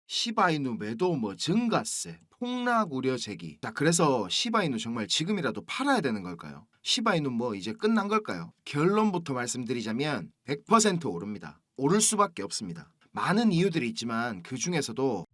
시바이누 매도 증가세, 폭락 우려 제기. 자, 그래서 시바이누 정말 지금이라도 팔아야 되는 걸까요? 시바이누 이제 끝난 걸까요? 결론부터 말씀드리자면 100% 오릅니다. 오를 수밖에 없습니다. 많은 이유들이 있지만 그 중에서도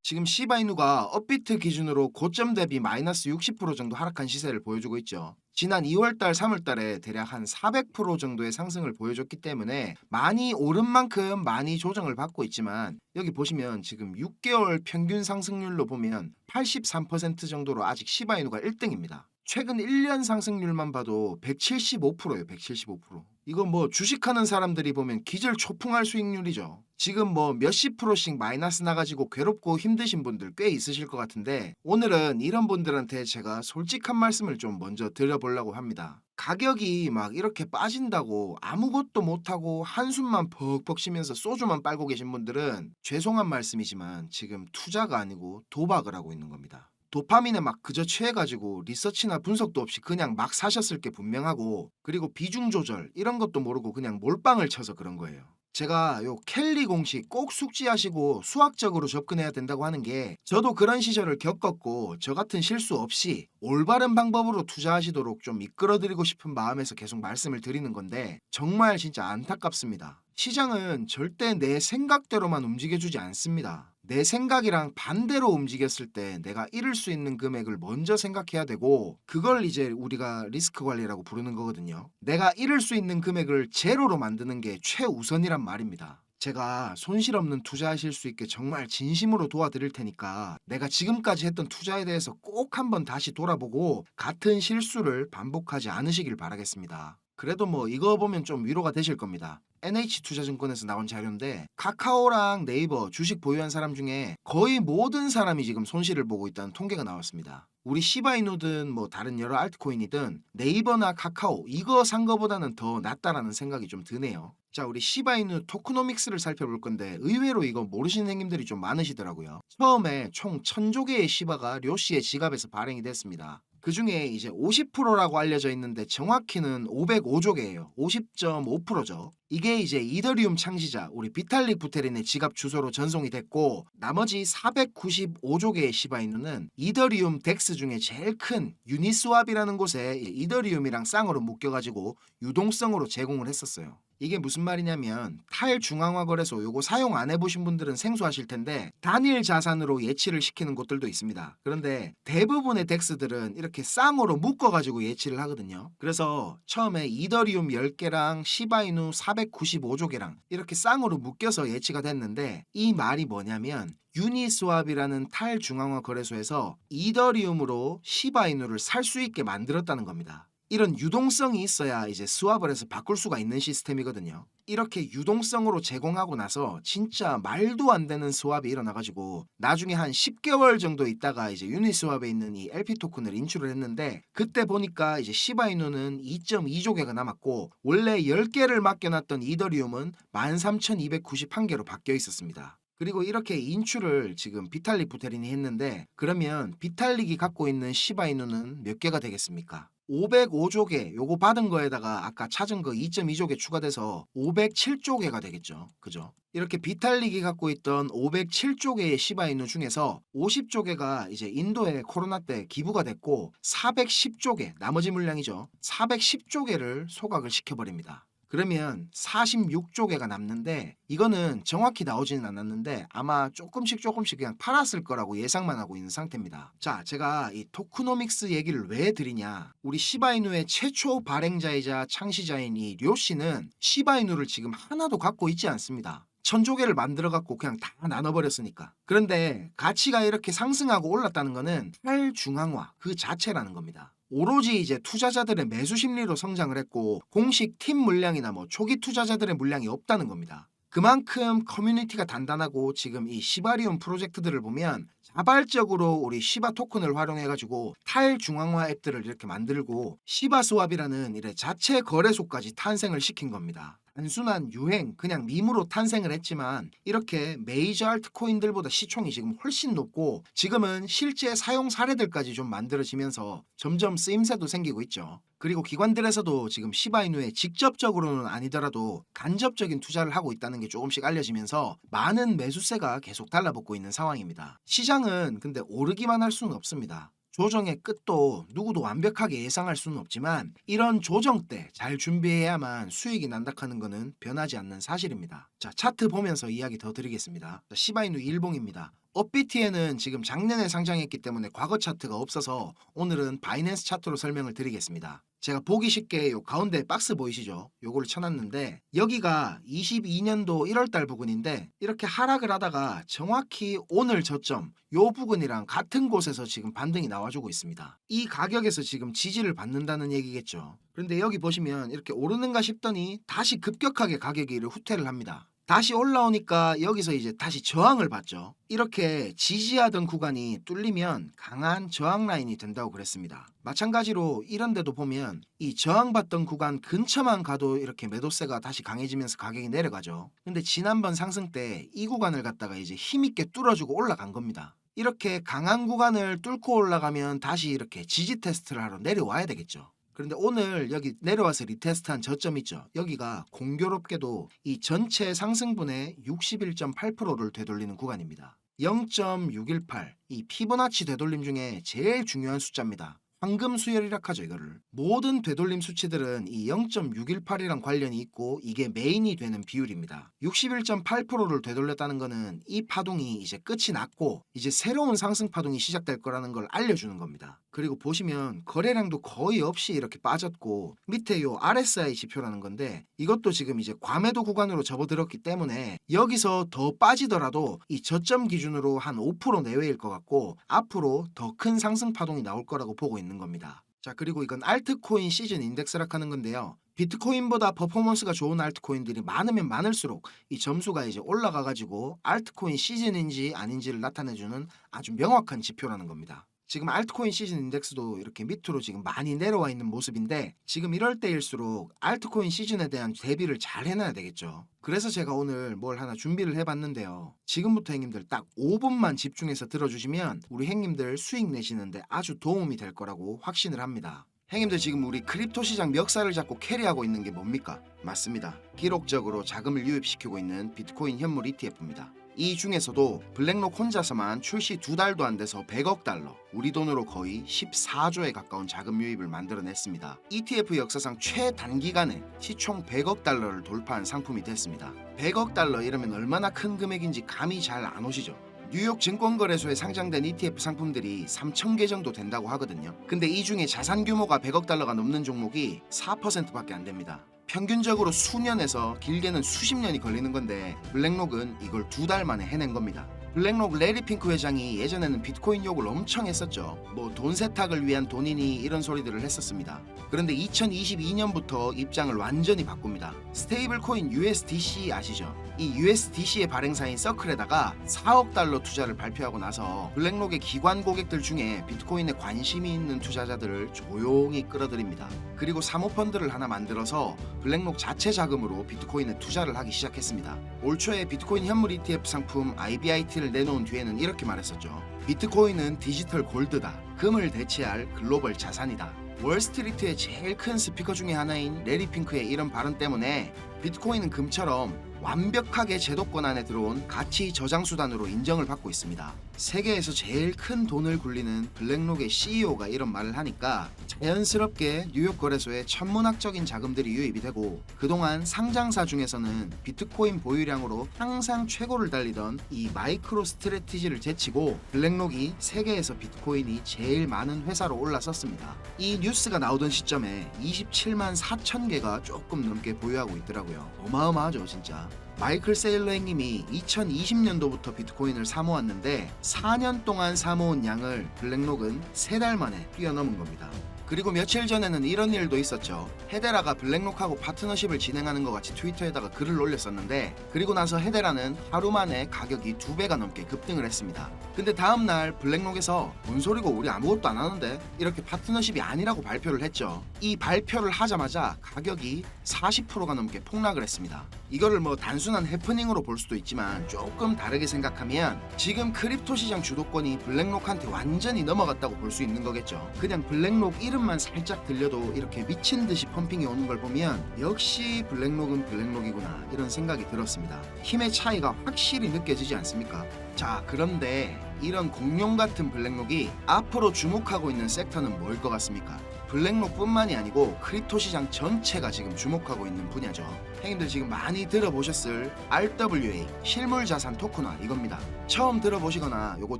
지금 시바이누가 업비트 기준으로 고점 대비 마이너스 60% 정도 하락한 시세를 보여주고 있죠. 지난 2월달, 3월달에 대략 한 400% 정도의 상승을 보여줬기 때문에 많이 오른 만큼 많이 조정을 받고 있지만 여기 보시면 지금 6개월 평균 상승률로 보면 83% 정도로 아직 시바이누가 1등입니다. 최근 1년 상승률만 봐도 175%예요. 175%. 이거 주식하는 사람들이 보면 기절 초풍할 수익률이죠. 지금 몇십 프로씩 마이너스 나가지고 괴롭고 힘드신 분들 꽤 있으실 것 같은데 오늘은 이런 분들한테 제가 솔직한 말씀을 좀 먼저 드려보려고 합니다. 가격이 막 이렇게 빠진다고 아무것도 못하고 한숨만 벅벅 쉬면서 소주만 빨고 계신 분들은 죄송한 말씀이지만 지금 투자가 아니고 도박을 하고 있는 겁니다. 도파민에 막 그저 취해가지고 리서치나 분석도 없이 그냥 막 사셨을 게 분명하고, 그리고 비중 조절 이런 것도 모르고 그냥 몰빵을 쳐서 그런 거예요. 제가 요 켈리 공식 꼭 숙지하시고 수학적으로 접근해야 된다고 하는 게, 저도 그런 시절을 겪었고 저 같은 실수 없이 올바른 방법으로 투자하시도록 좀 이끌어드리고 싶은 마음에서 계속 말씀을 드리는 건데, 정말 진짜 안타깝습니다. 시장은 절대 내 생각대로만 움직여주지 않습니다. 내 생각이랑 반대로 움직였을 때 내가 잃을 수 있는 금액을 먼저 생각해야 되고, 그걸 이제 우리가 리스크 관리라고 부르는 거거든요. 내가 잃을 수 있는 금액을 제로로 만드는 게 최우선이란 말입니다. 제가 손실 없는 투자하실 수 있게 정말 진심으로 도와드릴 테니까 내가 지금까지 했던 투자에 대해서 꼭 한번 다시 돌아보고 같은 실수를 반복하지 않으시길 바라겠습니다. 그래도 이거 보면 좀 위로가 되실 겁니다. NH투자증권에서 나온 자료인데 카카오랑 네이버 주식 보유한 사람 중에 거의 모든 사람이 지금 손실을 보고 있다는 통계가 나왔습니다. 우리 시바이누든 다른 여러 알트코인이든 네이버나 카카오 이거 산 거보다는 더 낫다라는 생각이 좀 드네요. 자, 우리 시바이누 토크노믹스를 살펴볼 건데 의외로 이거 모르시는 행님들이 좀 많으시더라고요. 처음에 총 1000조 개의 시바가 료 씨의 지갑에서 발행이 됐습니다. 그 중에 이제 50%라고 알려져 있는데 정확히는 505조 개예요. 50.5%죠. 이게 이제 이더리움 창시자 우리 비탈릭 부테린의 지갑 주소로 전송이 됐고, 나머지 495조 개의 시바이누는 이더리움 덱스 중에 제일 큰 유니스왑이라는 곳에 이더리움이랑 쌍으로 묶여가지고 유동성으로 제공을 했었어요. 이게 무슨 말이냐면 탈중앙화 거래소 요거 사용 안 해보신 분들은 생소하실 텐데 단일 자산으로 예치를 시키는 곳들도 있습니다. 그런데 대부분의 덱스들은 이렇게 쌍으로 묶어가지고 예치를 하거든요. 그래서 처음에 이더리움 10개랑 시바이누 495조 개랑 이렇게 쌍으로 묶여서 예치가 됐는데, 이 말이 뭐냐면 유니스왑이라는 탈중앙화 거래소에서 이더리움으로 시바이누를 살 수 있게 만들었다는 겁니다. 이런 유동성이 있어야 이제 스왑을 해서 바꿀 수가 있는 시스템이거든요. 이렇게 유동성으로 제공하고 나서 진짜 말도 안 되는 스왑이 일어나가지고 나중에 한 10개월 정도 있다가 이제 유니스왑에 있는 이 LP 토큰을 인출을 했는데, 그때 보니까 이제 시바이누는 2.2조 개가 남았고 원래 10개를 맡겨놨던 이더리움은 13,291개로 바뀌어 있었습니다. 그리고 이렇게 인출을 지금 비탈릭 부테린이 했는데, 그러면 비탈릭이 갖고 있는 시바이누는 몇 개가 되겠습니까? 505조 개 요거 받은 거에다가 아까 찾은 거 2.2조 개 추가돼서 507조 개가 되겠죠. 그죠? 이렇게 비탈릭이 갖고 있던 507조 개의 시바이누 중에서 50조 개가 이제 인도에 코로나 때 기부가 됐고 410조 개, 나머지 물량이죠. 410조 개를 소각을 시켜버립니다. 그러면 46조 개가 남는데, 이거는 정확히 나오지는 않았는데 아마 조금씩 그냥 팔았을 거라고 예상만 하고 있는 상태입니다. 자, 제가 이 토크노믹스 얘기를 왜 드리냐, 우리 시바이누의 최초 발행자이자 창시자인 이 료 씨는 시바이누를 지금 하나도 갖고 있지 않습니다. 1000조 개를 만들어 갖고 그냥 다 나눠버렸으니까. 그런데 가치가 이렇게 상승하고 올랐다는 거는 탈중앙화 그 자체라는 겁니다. 오로지 이제 투자자들의 매수 심리로 성장을 했고 공식 팀 물량이나 초기 투자자들의 물량이 없다는 겁니다. 그만큼 커뮤니티가 단단하고 지금 이 시바리움 프로젝트들을 보면 자발적으로 우리 시바 토큰을 활용해가지고 탈중앙화 앱들을 이렇게 만들고 시바 스왑이라는 이래 자체 거래소까지 탄생을 시킨 겁니다. 단순한 유행, 그냥 밈으로 탄생을 했지만 이렇게 메이저 알트코인들보다 시총이 지금 훨씬 높고 지금은 실제 사용 사례들까지 좀 만들어지면서 점점 쓰임새도 생기고 있죠. 그리고 기관들에서도 지금 시바이누에 직접적으로는 아니더라도 간접적인 투자를 하고 있다는 게 조금씩 알려지면서 많은 매수세가 계속 달라붙고 있는 상황입니다. 시장은 근데 오르기만 할 수는 없습니다. 조정의 끝도 누구도 완벽하게 예상할 수는 없지만 이런 조정 때 잘 준비해야만 수익이 난다하는 것은 변하지 않는 사실입니다. 자, 차트 보면서 이야기 더 드리겠습니다. 자, 시바이누 일봉입니다. 업비트에는 지금 작년에 상장했기 때문에 과거 차트가 없어서 오늘은 바이낸스 차트로 설명을 드리겠습니다. 제가 보기 쉽게 요 가운데 박스 보이시죠? 요거를 쳐놨는데 여기가 22년도 1월달 부근인데 이렇게 하락을 하다가 정확히 오늘 저점 요 부근이랑 같은 곳에서 지금 반등이 나와주고 있습니다. 이 가격에서 지금 지지를 받는다는 얘기겠죠. 그런데 여기 보시면 이렇게 오르는가 싶더니 다시 급격하게 가격이 후퇴를 합니다. 다시 올라오니까 여기서 이제 다시 저항을 받죠. 이렇게 지지하던 구간이 뚫리면 강한 저항 라인이 된다고 그랬습니다. 마찬가지로 이런 데도 보면 이 저항받던 구간 근처만 가도 이렇게 매도세가 다시 강해지면서 가격이 내려가죠. 근데 지난번 상승 때 이 구간을 갖다가 이제 힘있게 뚫어주고 올라간 겁니다. 이렇게 강한 구간을 뚫고 올라가면 다시 이렇게 지지 테스트를 하러 내려와야 되겠죠. 그런데 오늘 여기 내려와서 리테스트한 저점 있죠. 여기가 공교롭게도 이 전체 상승분의 61.8%를 되돌리는 구간입니다. 0.618, 이 피보나치 되돌림 중에 제일 중요한 숫자입니다. 황금 수열이라 하죠. 이거를 모든 되돌림 수치들은 이 0.618이랑 관련이 있고 이게 메인이 되는 비율입니다. 61.8%를 되돌렸다는 거는 이 파동이 이제 끝이 났고 이제 새로운 상승 파동이 시작될 거라는 걸 알려주는 겁니다. 그리고 보시면 거래량도 거의 없이 이렇게 빠졌고 밑에 요 RSI 지표라는 건데 이것도 지금 이제 과매도 구간으로 접어들었기 때문에 여기서 더 빠지더라도 이 저점 기준으로 한 5% 내외일 것 같고 앞으로 더 큰 상승 파동이 나올 거라고 보고 있는 겁니다. 자, 그리고 이건 알트코인 시즌 인덱스라 하는 건데요. 비트코인보다 퍼포먼스가 좋은 알트코인들이 많으면 많을수록 이 점수가 이제 올라가가지고 알트코인 시즌인지 아닌지를 나타내주는 아주 명확한 지표라는 겁니다. 지금 알트코인 시즌 인덱스도 이렇게 밑으로 지금 많이 내려와 있는 모습인데 지금 이럴 때일수록 알트코인 시즌에 대한 대비를 잘 해놔야 되겠죠. 그래서 제가 오늘 뭘 하나 준비를 해봤는데요. 지금부터 형님들 딱 5분만 집중해서 들어주시면 우리 형님들 수익 내시는데 아주 도움이 될 거라고 확신을 합니다. 형님들 지금 우리 크립토 시장 멱살을 잡고 캐리하고 있는 게 뭡니까? 맞습니다. 기록적으로 자금을 유입시키고 있는 비트코인 현물 ETF입니다. 이 중에서도 블랙록 혼자서만 출시 2달도 안 돼서 100억 달러, 우리 돈으로 거의 14조에 가까운 자금 유입을 만들어냈습니다. ETF 역사상 최단기간에 시총 100억 달러를 돌파한 상품이 됐습니다. 100억 달러 이러면 얼마나 큰 금액인지 감이 잘 안 오시죠? 뉴욕 증권거래소에 상장된 ETF 상품들이 3,000개 정도 된다고 하거든요. 근데 이 중에 자산 규모가 100억 달러가 넘는 종목이 4%밖에 안 됩니다. 평균적으로 수년에서 길게는 수십 년이 걸리는 건데 블랙록은 이걸 2달 만에 해낸 겁니다. 블랙록 레리 핑크 회장이 예전에는 비트코인 욕을 엄청 했었죠. 뭐 돈 세탁을 위한 돈이니 이런 소리들을 했었습니다. 그런데 2022년부터 입장을 완전히 바꿉니다. 스테이블 코인 USDC 아시죠? 이 USDC의 발행사인 서클에다가 4억 달러 투자를 발표하고 나서 블랙록의 기관 고객들 중에 비트코인에 관심이 있는 투자자들을 조용히 끌어들입니다. 그리고 사모펀드를 하나 만들어서 블랙록 자체 자금으로 비트코인에 투자를 하기 시작했습니다. 올 초에 비트코인 현물 ETF 상품 IBIT를 내놓은 뒤에는 이렇게 말했었죠. 비트코인은 디지털 골드다. 금을 대체할 글로벌 자산이다. 월스트리트의 제일 큰 스피커 중에 하나인 레리 핑크의 이런 발언 때문에 비트코인은 금처럼 완벽하게 제도권 안에 들어온 가치 저장 수단으로 인정을 받고 있습니다. 세계에서 제일 큰 돈을 굴리는 블랙록의 CEO가 이런 말을 하니까 자연스럽게 뉴욕 거래소에 천문학적인 자금들이 유입이 되고 그동안 상장사 중에서는 비트코인 보유량으로 항상 최고를 달리던 이 마이크로 스트래티지를 제치고 블랙록이 세계에서 비트코인이 제일 많은 회사로 올라섰습니다. 이 뉴스가 나오던 시점에 27만 4천 개가 조금 넘게 보유하고 있더라고요. 어마어마하죠 진짜. 마이클 세일러 형님이 2020년도부터 비트코인을 사모았는데 4년 동안 사모은 양을 블랙록은 3달 만에 뛰어넘은 겁니다. 그리고 며칠 전에는 이런 일도 있었죠. 헤데라가 블랙록하고 파트너십을 진행하는 것 같이 트위터에다가 글을 올렸었는데, 그리고 나서 헤데라는 하루 만에 가격이 2배가 넘게 급등을 했습니다. 근데 다음날 블랙록에서 뭔 소리고 우리 아무것도 안 하는데, 이렇게 파트너십이 아니라고 발표를 했죠. 이 발표를 하자마자 가격이 40%가 넘게 폭락을 했습니다. 이거를 뭐 단순한 해프닝으로 볼 수도 있지만 조금 다르게 생각하면 지금 크립토 시장 주도권이 블랙록한테 완전히 넘어갔다고 볼 수 있는 거겠죠. 그냥 블랙록 이름만 살짝 들려도 이렇게 미친 듯이 펌핑이 오는 걸 보면 역시 블랙록은 블랙록이구나 이런 생각이 들었습니다. 힘의 차이가 확실히 느껴지지 않습니까? 자, 그런데 이런 공룡 같은 블랙록이 앞으로 주목하고 있는 섹터는 뭐일 것 같습니까? 블랙록뿐만이 아니고 크립토 시장 전체가 지금 주목하고 있는 분야죠. 형님들 지금 많이 들어보셨을 RWA 실물 자산 토큰화 이겁니다. 처음 들어보시거나 요거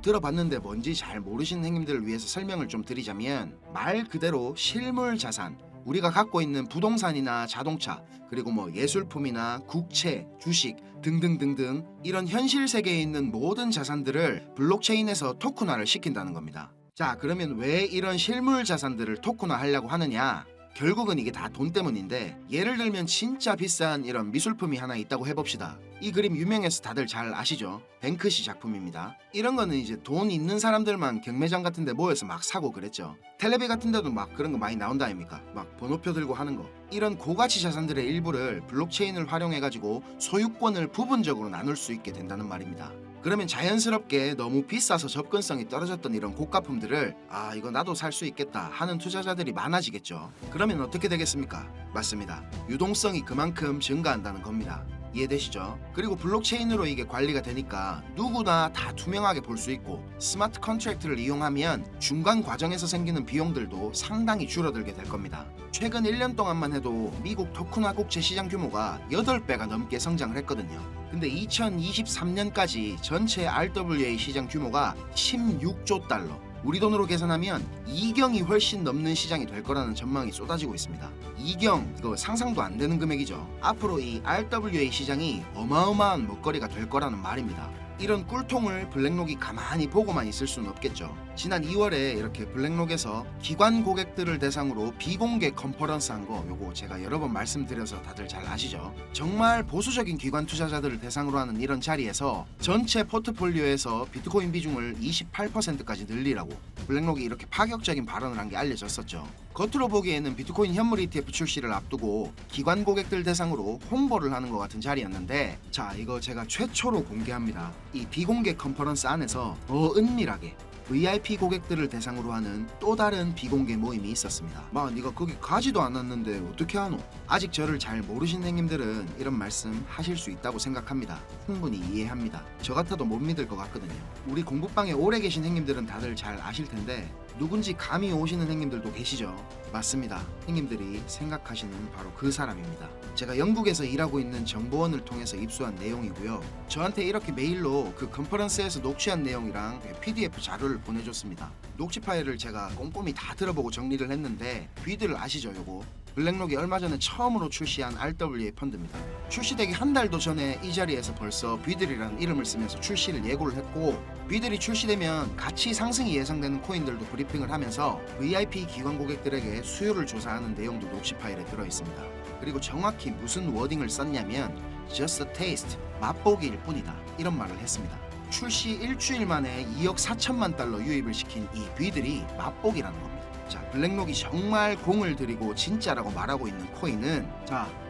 들어봤는데 뭔지 잘 모르시는 형님들을 위해서 설명을 좀 드리자면, 말 그대로 실물 자산, 우리가 갖고 있는 부동산이나 자동차, 그리고 뭐 예술품이나 국채, 주식 등등등등 이런 현실 세계에 있는 모든 자산들을 블록체인에서 토큰화를 시킨다는 겁니다. 자, 그러면 왜 이런 실물 자산들을 토큰화 하려고 하느냐? 결국은 이게 다 돈 때문인데, 예를 들면 진짜 비싼 이런 미술품이 하나 있다고 해봅시다. 이 그림 유명해서 다들 잘 아시죠? 뱅크시 작품입니다. 이런 거는 이제 돈 있는 사람들만 경매장 같은 데 모여서 막 사고 그랬죠. 텔레비 같은 데도 막 그런 거 많이 나온다 아닙니까? 막 번호표 들고 하는 거. 이런 고가치 자산들의 일부를 블록체인을 활용해가지고 소유권을 부분적으로 나눌 수 있게 된다는 말입니다. 그러면 자연스럽게 너무 비싸서 접근성이 떨어졌던 이런 고가품들을 이거 나도 살 수 있겠다 하는 투자자들이 많아지겠죠. 그러면 어떻게 되겠습니까? 맞습니다. 유동성이 그만큼 증가한다는 겁니다. 이해되시죠? 그리고 블록체인으로 이게 관리가 되니까 누구나 다 투명하게 볼 수 있고, 스마트 컨트랙트를 이용하면 중간 과정에서 생기는 비용들도 상당히 줄어들게 될 겁니다. 최근 1년 동안만 해도 미국 토큰화 국채 시장 규모가 8배가 넘게 성장을 했거든요. 근데 2023년까지 전체 RWA 시장 규모가 16조 달러, 우리 돈으로 계산하면 2경이 훨씬 넘는 시장이 될 거라는 전망이 쏟아지고 있습니다. 2경, 이거 상상도 안 되는 금액이죠. 앞으로 이 RWA 시장이 어마어마한 먹거리가 될 거라는 말입니다. 이런 꿀통을 블랙록이 가만히 보고만 있을 수는 없겠죠. 지난 2월에 이렇게 블랙록에서 기관 고객들을 대상으로 비공개 컨퍼런스 한 거, 요거 제가 여러 번 말씀드려서 다들 잘 아시죠? 정말 보수적인 기관 투자자들을 대상으로 하는 이런 자리에서 전체 포트폴리오에서 비트코인 비중을 28%까지 늘리라고 블랙록이 이렇게 파격적인 발언을 한 게 알려졌었죠. 겉으로 보기에는 비트코인 현물 ETF 출시를 앞두고 기관 고객들 대상으로 홍보를 하는 것 같은 자리였는데, 자, 이거 제가 최초로 공개합니다. 이 비공개 컨퍼런스 안에서 더 은밀하게 VIP 고객들을 대상으로 하는 또 다른 비공개 모임이 있었습니다. 네가 거기 가지도 않았는데 어떻게 하노? 아직 저를 잘 모르신 형님들은 이런 말씀 하실 수 있다고 생각합니다. 충분히 이해합니다. 저 같아도 못 믿을 것 같거든요. 우리 공부방에 오래 계신 형님들은 다들 잘 아실 텐데, 누군지 감이 오시는 형님들도 계시죠? 맞습니다. 형님들이 생각하시는 바로 그 사람입니다. 제가 영국에서 일하고 있는 정보원을 통해서 입수한 내용이고요. 저한테 이렇게 메일로 그 컨퍼런스에서 녹취한 내용이랑 PDF 자료를 보내줬습니다. 녹취 파일을 제가 꼼꼼히 다 들어보고 정리를 했는데, 뷔들 아시죠? 요거 블랙록이 얼마 전에 처음으로 출시한 RWA 펀드입니다. 출시되기 한 달도 전에 이 자리에서 벌써 뷔들이라는 이름을 쓰면서 출시를 예고를 했고, 뷔들이 출시되면 가치 상승이 예상되는 코인들도 브리핑을 하면서 VIP 기관 고객들에게 수요를 조사하는 내용도 녹취 파일에 들어있습니다. 그리고 정확히 무슨 워딩을 썼냐면 just a taste, 맛보기일 뿐이다, 이런 말을 했습니다. 출시 일주일 만에 2억 4천만 달러 유입을 시킨 이 뷔들이 맛보기라는 겁니다. 자, 블랙록이 정말 공을 들이고 진짜라고 말하고 있는 코인은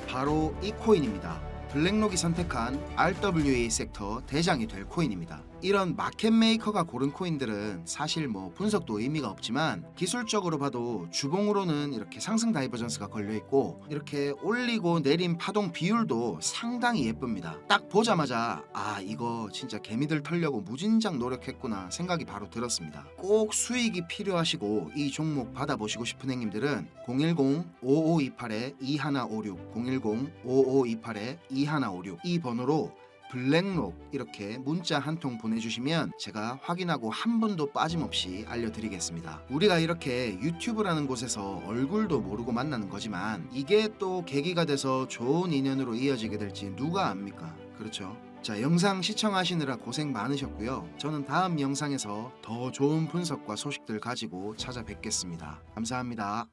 바로 이 코인입니다. 블랙록이 선택한 RWA 섹터 대장이 될 코인입니다. 이런 마켓 메이커가 고른 코인들은 사실 뭐 분석도 의미가 없지만, 기술적으로 봐도 주봉으로는 이렇게 상승 다이버전스가 걸려있고, 이렇게 올리고 내린 파동 비율도 상당히 예쁩니다. 딱 보자마자 이거 진짜 개미들 털려고 무진장 노력했구나 생각이 바로 들었습니다. 꼭 수익이 필요하시고 이 종목 받아보시고 싶은 형님들은 010-5528-2156 010-5528-2156 이 번호로 블랙록 이렇게 문자 한 통 보내주시면 제가 확인하고 한 분도 빠짐없이 알려드리겠습니다. 우리가 이렇게 유튜브라는 곳에서 얼굴도 모르고 만나는 거지만 이게 또 계기가 돼서 좋은 인연으로 이어지게 될지 누가 압니까? 그렇죠? 자, 영상 시청하시느라 고생 많으셨고요. 저는 다음 영상에서 더 좋은 분석과 소식들 가지고 찾아뵙겠습니다. 감사합니다.